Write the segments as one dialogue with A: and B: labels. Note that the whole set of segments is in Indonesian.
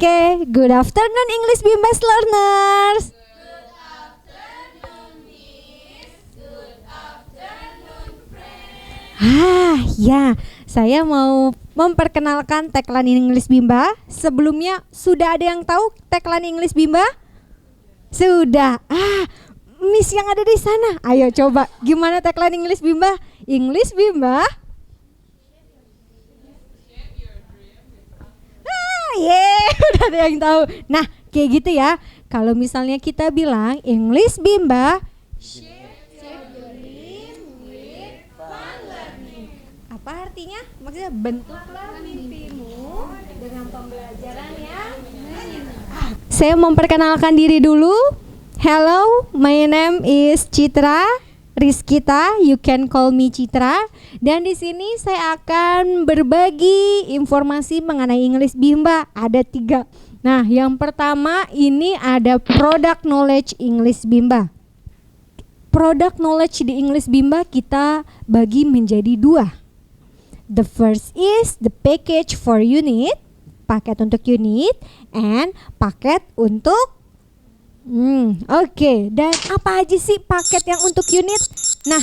A: Oke, good afternoon English Bimbas learners.
B: Good afternoon, Miss. Good afternoon, friends.
A: Ya, saya mau memperkenalkan tagline English Bimba. Sebelumnya sudah ada yang tahu tagline English Bimba? Sudah. Miss yang ada di sana. Ayo coba, gimana tagline English Bimba? English Bimba. Udah ada yang tahu. Nah, kayak gitu ya. Kalau misalnya kita bilang English Bimba, apa artinya? Maksudnya bentuklah mimpimu dengan pembelajaran yang Saya memperkenalkan diri dulu. Hello, my name is Citra Rizkita, you can call me Citra. Dan di sini saya akan berbagi informasi mengenai English Bimba. Ada 3. Nah, yang pertama ini ada product knowledge English Bimba. Product knowledge di English Bimba kita bagi menjadi 2. The first is the package for unit, paket untuk unit, and paket untuk Oke. Dan apa aja sih paket yang untuk unit? Nah,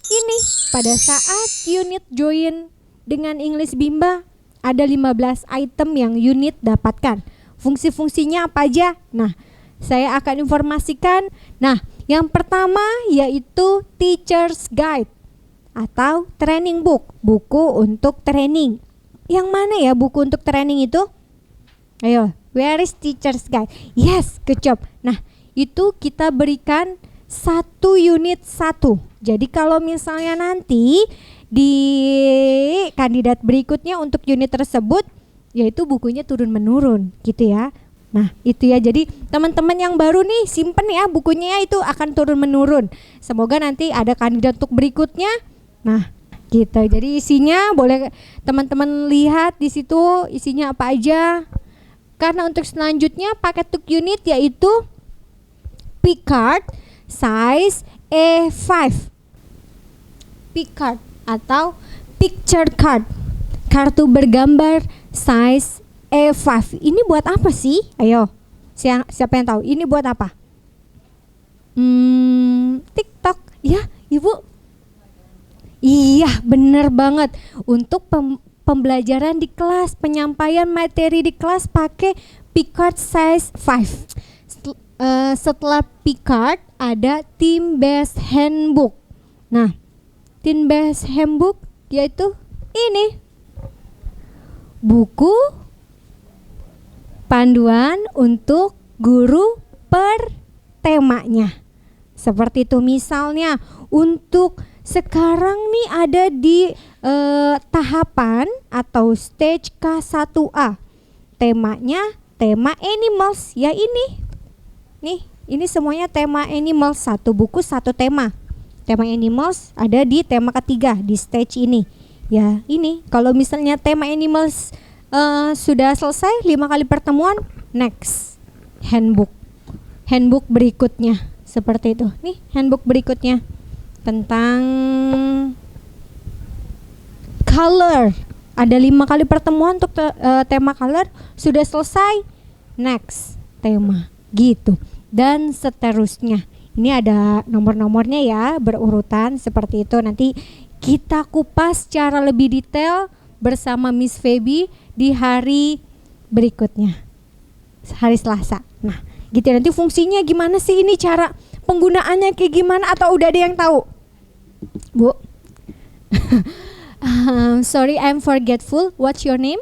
A: ini pada saat unit join dengan English Bimba ada 15 item yang unit dapatkan. Fungsi-fungsinya apa aja? Nah, saya akan informasikan. Nah, yang pertama yaitu teacher's guide atau training book, buku untuk training. Yang mana ya buku untuk training itu? Ayo, where is teacher's guide? Yes, good job. Nah, itu kita berikan 1 unit 1. Jadi kalau misalnya nanti di kandidat berikutnya untuk unit tersebut, yaitu bukunya turun-menurun gitu ya. Nah, itu ya. Jadi teman-teman yang baru nih simpen ya bukunya, itu akan turun-menurun. Semoga nanti ada kandidat untuk berikutnya. Nah, gitu. Jadi isinya boleh teman-teman lihat di situ isinya apa aja. Karena untuk selanjutnya paket untuk unit yaitu P-card size A5. P-card atau picture card, kartu bergambar size A5. Ini buat apa sih? Ayo, siapa yang tahu? Ini buat apa? TikTok. Ya, Ibu. Iya, bener banget. Untuk pembelajaran di kelas, penyampaian materi di kelas pakai P-card size 5. Setelah P-card ada team based handbook. Nah, team based handbook yaitu ini buku panduan untuk guru per temanya. Seperti itu, misalnya untuk sekarang nih ada di tahapan atau stage K1A. Temanya tema animals ya ini. Nih, ini semuanya tema animals, 1 buku 1 tema. Tema animals ada di tema ketiga di stage ini. Ya, ini kalau misalnya tema animals sudah selesai 5 kali pertemuan, next handbook. Handbook berikutnya seperti itu. Nih, handbook berikutnya tentang color. Ada 5 kali pertemuan untuk tema color, sudah selesai, next tema gitu. Dan seterusnya. Ini ada nomor-nomornya ya, berurutan seperti itu. Nanti kita kupas secara lebih detail bersama Miss Feby di hari berikutnya, hari Selasa. Nah, gitu. Nanti fungsinya gimana sih, ini cara penggunaannya kayak gimana, atau udah ada yang tahu? Bu? Sorry, I'm forgetful. What's your name?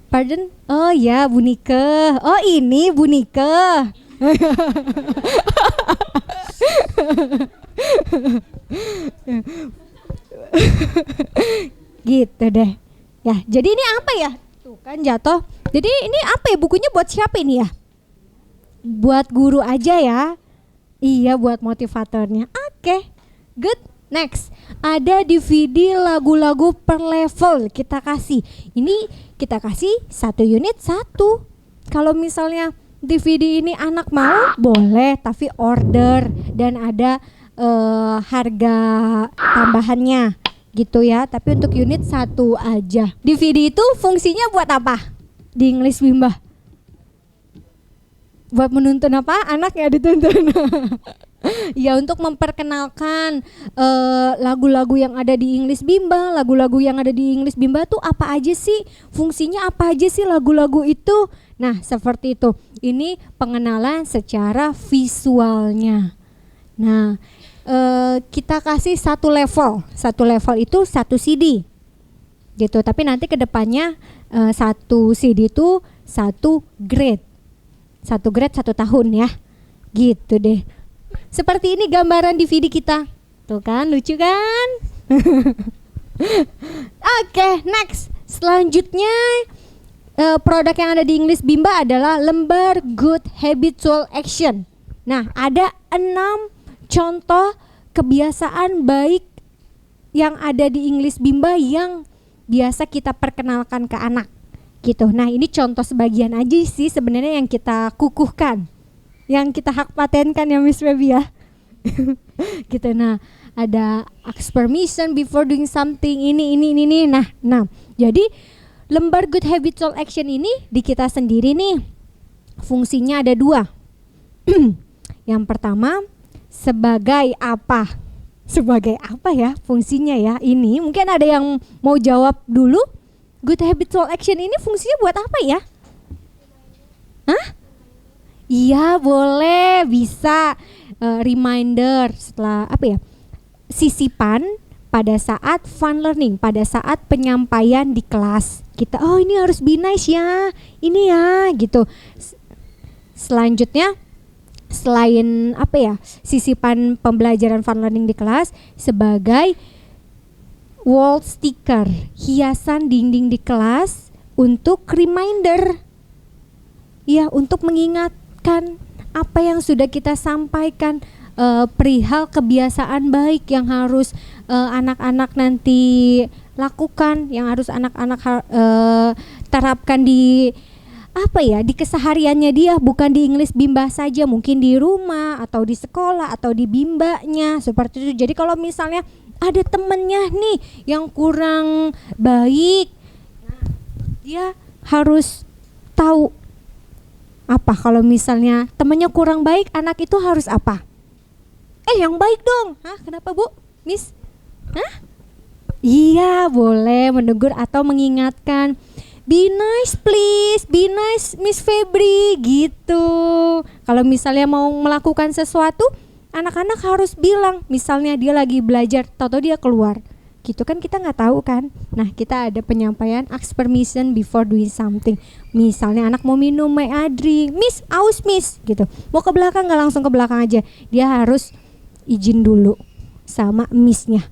A: Pardon? Oh ya, Bu Nike. Oh, ini Bu Nike. Gitu deh. Ya, jadi ini apa ya? Tuh kan jatuh. Jadi ini apa ya, bukunya buat siapa ini ya? Buat guru aja ya. Iya, buat motivatornya. Oke. Good. Next, ada DVD lagu-lagu per level kita kasih. Ini kita kasih 1 unit 1. Kalau misalnya DVD ini anak mau, boleh, tapi order dan ada harga tambahannya gitu ya. Tapi untuk unit 1 aja. DVD itu fungsinya buat apa? di English Bimba? Buat menuntun apa? Anaknya dituntun. Ya, untuk memperkenalkan lagu-lagu yang ada di English Bimba. Lagu-lagu yang ada di English Bimba tuh apa aja sih? Fungsinya apa aja sih lagu-lagu itu? Nah, seperti itu. Ini pengenalan secara visualnya. Nah, kita kasih satu level. Satu level itu satu CD. Gitu. Tapi nanti kedepannya satu CD itu satu grade. Satu grade 1 tahun ya. Gitu deh. Seperti ini gambaran DVD kita. Tuh kan, lucu kan? Oke, next. Selanjutnya produk yang ada di English Bimba adalah lembar Good Habitual Action. Nah, ada 6 contoh kebiasaan baik yang ada di English Bimba yang biasa kita perkenalkan ke anak. Gitu. Nah, ini contoh sebagian aja sih sebenarnya yang kita kukuhkan, yang kita hak patenkan ya Miss Baby ya. Gitu. Nah, ada ask permission before doing something, ini. Nah, jadi lembar Good Habitual Action ini di kita sendiri nih fungsinya ada 2. Yang pertama, sebagai apa? Sebagai apa ya fungsinya ya? Ini mungkin ada yang mau jawab dulu. Good Habitual Action ini fungsinya buat apa ya? Hah? Iya, boleh, bisa reminder setelah apa ya? Sisipan pada saat fun learning, pada saat penyampaian di kelas. Kita ini harus be nice ya. Ini ya, gitu. Selanjutnya selain apa ya? Sisipan pembelajaran fun learning di kelas sebagai wall sticker, hiasan dinding di kelas untuk reminder. Ya, untuk mengingatkan apa yang sudah kita sampaikan, perihal kebiasaan baik yang harus anak-anak nanti lakukan, yang harus anak-anak terapkan di apa ya, di kesehariannya dia, bukan di English Bimba saja, mungkin di rumah atau di sekolah atau di bimbanya, seperti itu. Jadi kalau misalnya ada temennya nih yang kurang baik, dia harus tahu apa kalau misalnya temennya kurang baik, anak itu harus apa? Yang baik dong. Hah, kenapa Bu? Miss? Hah? Iya, boleh menegur atau mengingatkan. Be nice please, be nice Miss Febri, gitu. Kalau misalnya mau melakukan sesuatu, anak-anak harus bilang, misalnya dia lagi belajar, tahu-tahu dia keluar, gitu kan, kita nggak tahu kan. Nah, kita ada penyampaian ask permission before doing something. Misalnya anak mau minum, may adri, Miss, aus Miss, gitu. Mau ke belakang nggak langsung ke belakang aja, dia harus izin dulu sama Missnya.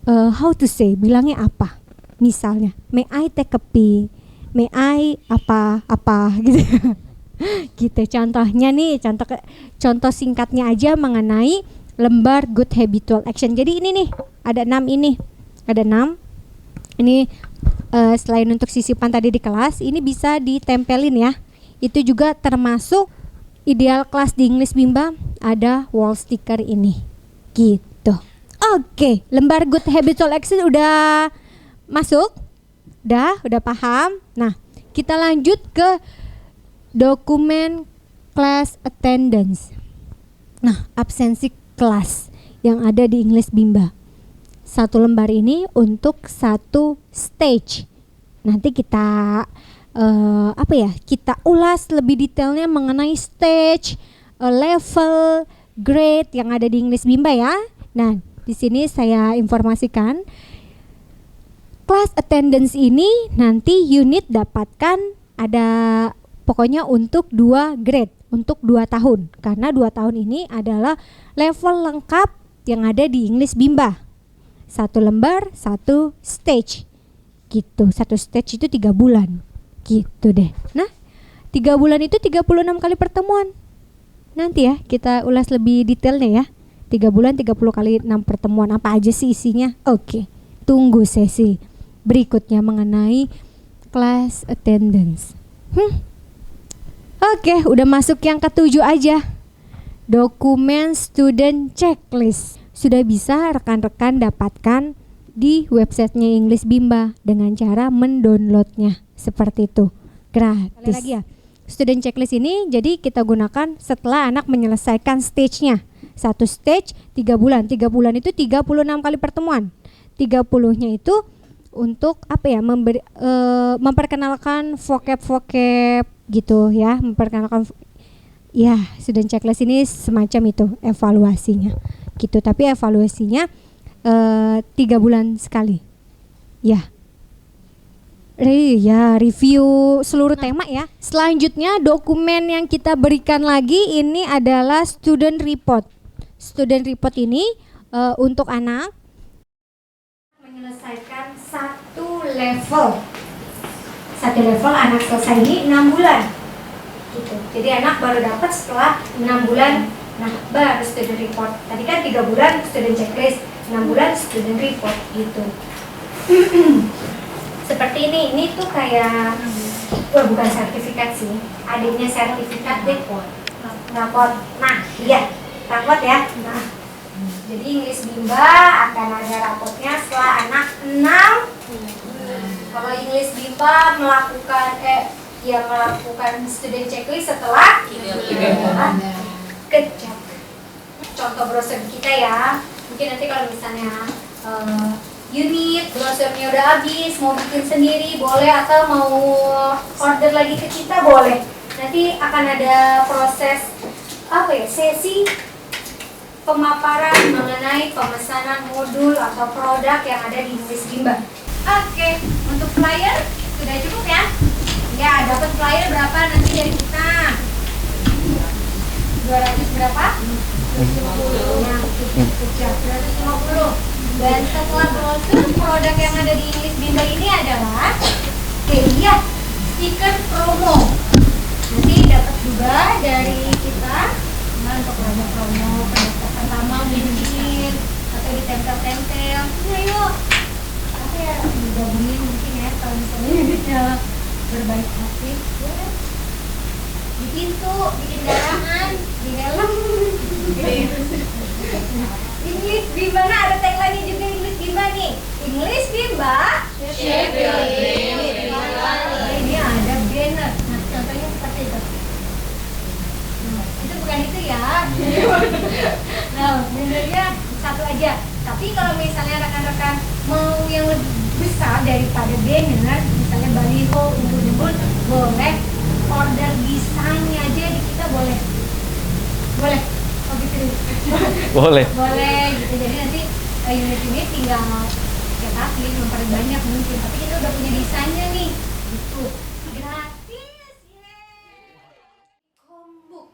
A: How to say, bilangnya apa? Misalnya, may I take a pee, may I apa gitu. Gitu contohnya nih, contoh singkatnya aja mengenai lembar Good Habitual Action. Jadi ini nih ada 6 ini. Ada 6. Ini selain untuk sisipan tadi di kelas, ini bisa ditempelin ya. Itu juga termasuk ideal kelas di English Bimba, ada wall sticker ini. Gitu. Oke, lembar Good Habitual Action udah masuk? Udah paham? Nah, kita lanjut ke dokumen class attendance. Nah, absensi kelas yang ada di English Bimba. Satu lembar ini untuk satu stage. Nanti kita kita ulas lebih detailnya mengenai stage, level, grade yang ada di English Bimba ya. Nah, di sini saya informasikan class attendance ini nanti unit dapatkan ada pokoknya untuk 2 grade, untuk 2 tahun. Karena 2 tahun ini adalah level lengkap yang ada di English Bimba. 1 lembar, 1 stage. Gitu, 1 stage itu 3 bulan. Gitu deh. Nah, 3 bulan itu 36 kali pertemuan. Nanti ya kita ulas lebih detailnya ya. 3 bulan 30 kali 6 pertemuan. Apa aja sih isinya? Oke. Tunggu sesi berikutnya mengenai class attendance. Oke, udah masuk yang ke-7 aja. Dokumen student checklist. Sudah bisa rekan-rekan dapatkan di websitenya English Bimba dengan cara mendownloadnya. Seperti itu. gratis. Sekali lagi ya, student checklist ini jadi kita gunakan setelah anak menyelesaikan stage-nya. Satu stage 3 bulan. 3 bulan itu 36 kali pertemuan. 30-nya itu untuk apa ya? Memperkenalkan vocab gitu ya, memperkenalkan ya, student checklist ini semacam itu evaluasinya. Gitu, tapi evaluasinya 3 bulan sekali. Ya. Review seluruh tema ya. Selanjutnya dokumen yang kita berikan lagi ini adalah student report. Student report ini untuk anak menyelesaikan satu level. Satu level anak selesai ini 6 bulan. Gitu. Jadi anak baru dapat setelah 6 bulan. Nah, baru student report. Tadi kan 3 bulan student checklist, 6 bulan student report gitu. Seperti ini tuh kayak bukan sertifikat sih, adanya sertifikat report. Nah, iya, raport ya. Nah, jadi English Bimba akan ada rapotnya setelah anak 6. Kalau English Bimba melakukan student checklist setelah 3 kejap. Contoh brosur kita ya, mungkin nanti kalau misalnya unit brosurnya udah habis, mau bikin sendiri boleh, atau mau order lagi ke kita boleh. Nanti akan ada proses sesi pemaparan mengenai pemesanan modul atau produk yang ada di English Bimba. Oke, untuk flyer sudah cukup ya? Ya, dapat flyer berapa nanti dari kita? 200 berapa? 250. Nah, kejap 250. Dan setelah brosur, produk yang ada di English Bimba ini adalah stiker promo. Nanti dapat juga dari kita untuk produk promo, produk pertama mungkin, atau ditempel-tempel. Ayo, apa ya, digabungin mungkin ya, kalau misalnya bisa berbaik hati ya. Di pintu, bikin garangan, di helm. English Bimba, nah ada tagline juga English Bimba nih. English Bimba, shape your dreams. Ini ada banner. Nah, contohnya seperti itu. Nah, itu bukan itu ya. Nah, bannernya satu aja. Tapi kalau misalnya rekan-rekan mau yang lebih besar daripada banner, misalnya baliho, jemput, boleh order desainnya aja di kita boleh. Boleh. Oh gitu.
C: Boleh
A: gitu. Jadi nanti unit ini tinggal cetakin, memperbanyak mungkin, tapi kita udah punya desainnya nih gitu, gratis.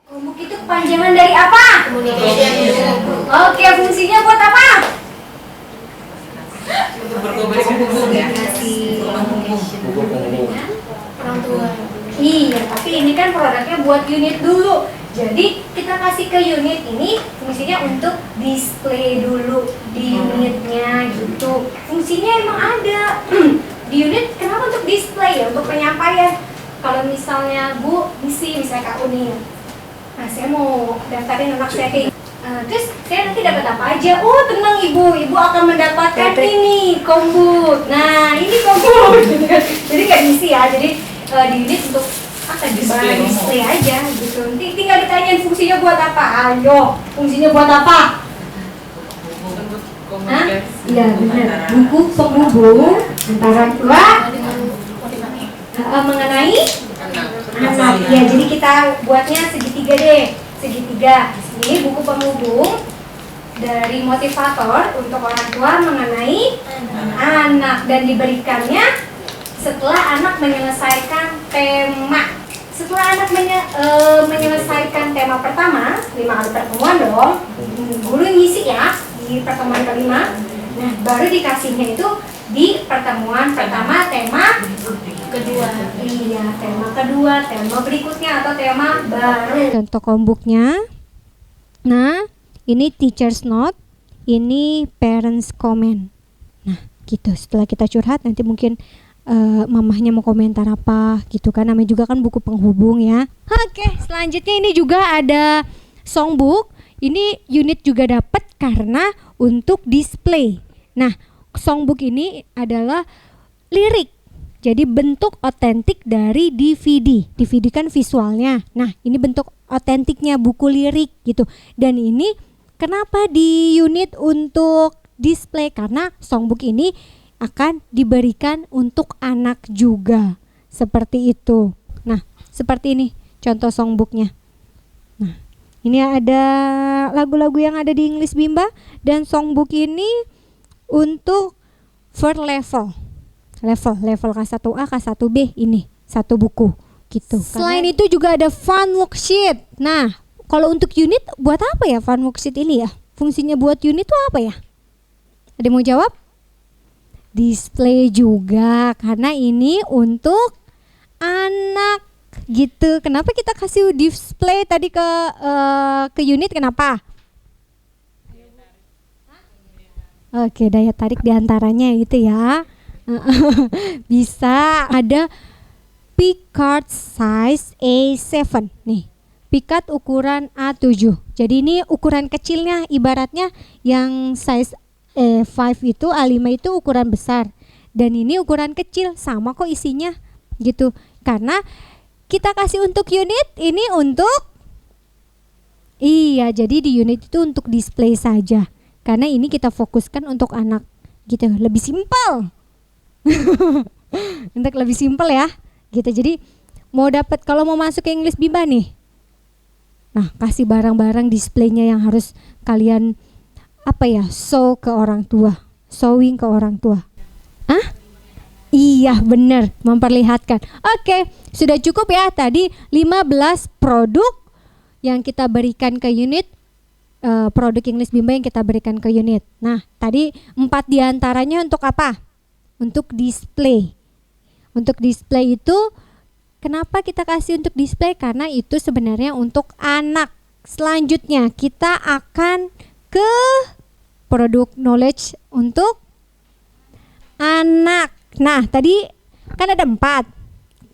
A: Kombuk itu kepanjangan dari apa? Oke, fungsinya buat apa? Komunikasi dengan orang tua. Iya, tapi ini kan produknya buat unit dulu. Jadi kita kasih ke unit ini fungsinya untuk display dulu di unitnya gitu. Fungsinya emang ada di unit. Kenapa untuk display ya? Untuk penyampaian. Kalau misalnya Bu, misalnya Kak Uni, nah saya mau daftarin anak saya kayak terus saya nanti dapat apa aja? Oh tenang ibu akan mendapatkan ini kombut. Nah ini kombut. Jadi kayak misi ya. Jadi di unit untuk display aja gitu. Nanti tinggal ditanyain fungsinya buat apa. Ayo, fungsinya buat apa? Iya benar. Buku penghubung antara tua mengenai anak. Ya, jadi kita buatnya segitiga deh. Segitiga. Ini buku penghubung dari motivator untuk orang tua mengenai anak, dan diberikannya setelah anak menyelesaikan tema. Setelah anak menyelesaikan tema pertama, 5 kali pertemuan dong, guru ngisi ya di pertemuan kelima. Nah, baru dikasihnya itu di pertemuan pertama tema kedua. Iya, tema kedua, tema berikutnya atau tema baru. Contoh kombuknya. Nah, ini teacher's note, ini parents comment. Nah, gitu. Setelah kita curhat nanti mungkin mamahnya mau komentar apa gitu kan, namanya juga kan buku penghubung ya. Oke, selanjutnya ini juga ada songbook. Ini unit juga dapat karena untuk display. Nah, songbook ini adalah lirik Jadi bentuk otentik dari DVD. DVD kan visualnya. Nah, ini bentuk otentiknya buku lirik gitu. Dan ini kenapa di unit untuk display? Karena songbook ini akan diberikan untuk anak juga. Seperti itu. Nah, seperti ini contoh songbooknya. Nah, ini ada lagu-lagu yang ada di English Bimba, dan songbook ini untuk first level K1A, K1B, ini satu buku gitu. Selain itu juga ada fun worksheet. Nah, kalau untuk unit buat apa ya fun worksheet ini ya? Fungsinya buat unit tuh apa ya? Ada mau jawab? Display juga, karena ini untuk anak gitu. Kenapa kita kasih display tadi ke unit? Kenapa? Oke, daya tarik diantaranya itu ya. Bisa ada pick-card size A7 nih, pick-card ukuran A7. Jadi ini ukuran kecilnya, ibaratnya yang size A5 itu, A5 itu ukuran besar, dan ini ukuran kecil, sama kok isinya gitu. Karena kita kasih untuk unit, ini untuk jadi di unit itu untuk display saja, karena ini kita fokuskan untuk anak gitu, lebih simpel. Untuk lebih simpel ya gitu. Jadi kalau mau masuk ke English Bimba nih, nah kasih barang-barang displaynya yang harus kalian showing ke orang tua. Iya bener, memperlihatkan. Oke, sudah cukup ya tadi 15 produk yang kita berikan ke unit, produk English Bimba yang kita berikan ke unit. Nah tadi 4 diantaranya untuk apa? Untuk display. Untuk display itu kenapa kita kasih untuk display? Karena itu sebenarnya untuk anak. Selanjutnya kita akan ke produk knowledge untuk anak. Nah tadi kan ada 4,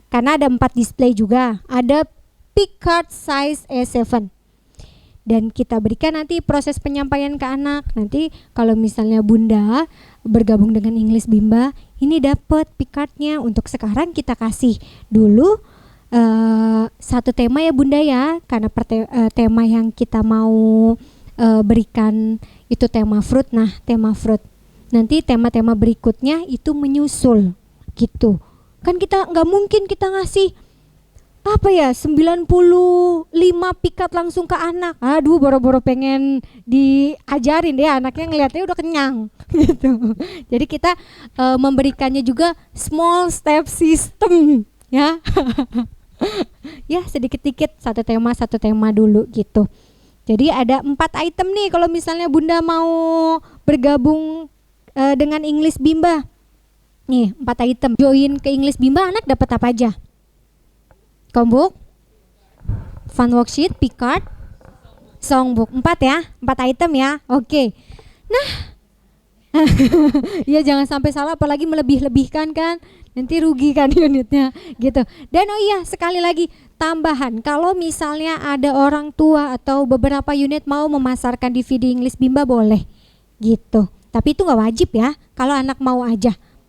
A: karena ada 4 display juga. Ada pick-card size A7, dan kita berikan nanti proses penyampaian ke anak. Nanti kalau misalnya Bunda bergabung dengan English Bimba, ini dapat pick-cardnya. Untuk sekarang kita kasih dulu satu tema ya Bunda ya, karena tema yang kita mau berikan itu tema fruit. Nah tema fruit, nanti tema-tema berikutnya itu menyusul gitu. Kan kita nggak mungkin kita ngasih 95 pikat langsung ke anak. Aduh, boro-boro pengen diajarin deh, anaknya ngeliatnya udah kenyang gitu. Jadi kita memberikannya juga small step system ya. Ya sedikit-dikit, satu tema dulu gitu. Jadi ada 4 item nih kalau misalnya Bunda mau bergabung dengan English Bimba. Nih 4 item. Join ke English Bimba, anak dapat apa aja? Kombook, fun worksheet, pick-card, songbook. 4 ya, 4 item ya. Oke. Nah, ya jangan sampai salah, apalagi melebih-lebihkan kan, nanti rugi kan unitnya gitu. Dan sekali lagi tambahan, kalau misalnya ada orang tua atau beberapa unit mau memasarkan DVD English Bimba boleh gitu. Tapi itu nggak wajib ya, kalau anak mau aja.